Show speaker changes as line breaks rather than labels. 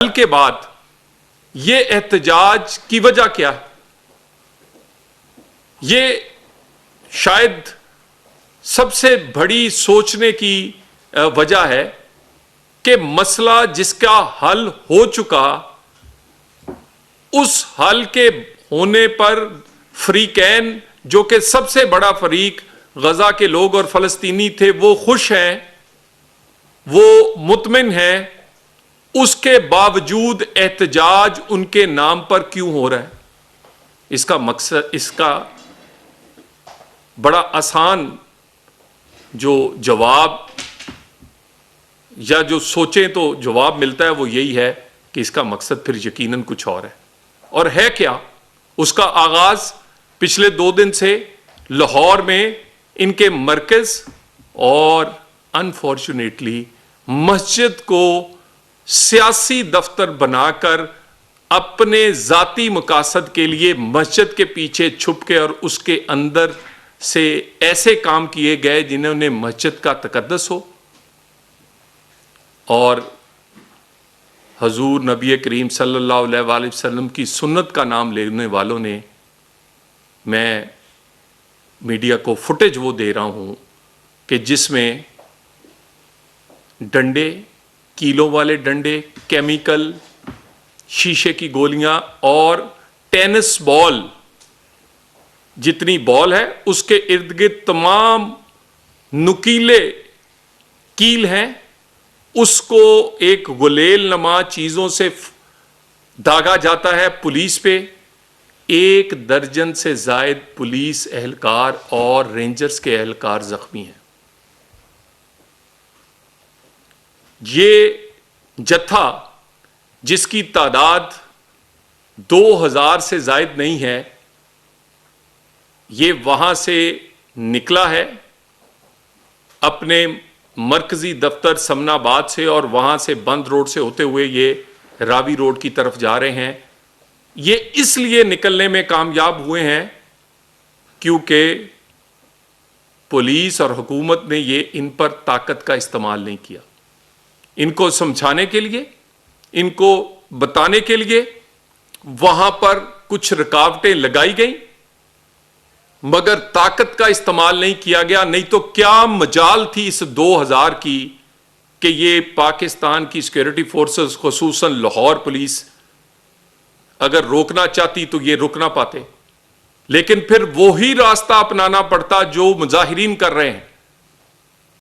کے بعد یہ احتجاج کی وجہ کیا ہے؟ یہ شاید سب سے بڑی سوچنے کی وجہ ہے کہ مسئلہ جس کا حل ہو چکا، اس حل کے ہونے پر فریقین، جو کہ سب سے بڑا فریق غزہ کے لوگ اور فلسطینی تھے، وہ خوش ہیں، وہ مطمئن ہیں، اس کے باوجود احتجاج ان کے نام پر کیوں ہو رہا ہے؟ اس کا مقصد، اس کا بڑا آسان جو جواب یا جو سوچیں تو جواب ملتا ہے وہ یہی ہے کہ اس کا مقصد پھر یقیناً کچھ اور ہے۔ اور ہے کیا؟ اس کا آغاز پچھلے 2 دن سے لاہور میں ان کے مرکز اور انفارچونیٹلی مسجد کو سیاسی دفتر بنا کر اپنے ذاتی مقاصد کے لیے مسجد کے پیچھے چھپ کے اور اس کے اندر سے ایسے کام کیے گئے جنہوں نے مسجد کا تقدس ہو، اور حضور نبی کریم صلی اللہ علیہ وآلہ وسلم کی سنت کا نام لینے والوں نے، میں میڈیا کو فوٹیج وہ دے رہا ہوں کہ جس میں ڈنڈے، کیلوں والے ڈنڈے، کیمیکل، شیشے کی گولیاں اور ٹینس بال، جتنی بال ہے اس کے ارد گرد تمام نکیلے کیل ہیں، اس کو ایک غلیل نما چیزوں سے داغا جاتا ہے پولیس پہ۔ 1 درجن سے زائد پولیس اہلکار اور رینجرز کے اہلکار زخمی ہیں۔ یہ جتھا، جس کی تعداد 2000 سے زائد نہیں ہے، یہ وہاں سے نکلا ہے اپنے مرکزی دفتر سمن آباد سے، اور وہاں سے بند روڈ سے ہوتے ہوئے یہ راوی روڈ کی طرف جا رہے ہیں۔ یہ اس لیے نکلنے میں کامیاب ہوئے ہیں کیونکہ پولیس اور حکومت نے یہ ان پر طاقت کا استعمال نہیں کیا۔ ان کو سمجھانے کے لیے، ان کو بتانے کے لیے وہاں پر کچھ رکاوٹیں لگائی گئیں، مگر طاقت کا استعمال نہیں کیا گیا۔ نہیں تو کیا مجال تھی اس 2000 کی کہ یہ پاکستان کی سیکورٹی فورسز، خصوصاً لاہور پولیس، اگر روکنا چاہتی تو یہ رک نہ پاتے، لیکن پھر وہی راستہ اپنانا پڑتا جو مظاہرین کر رہے ہیں۔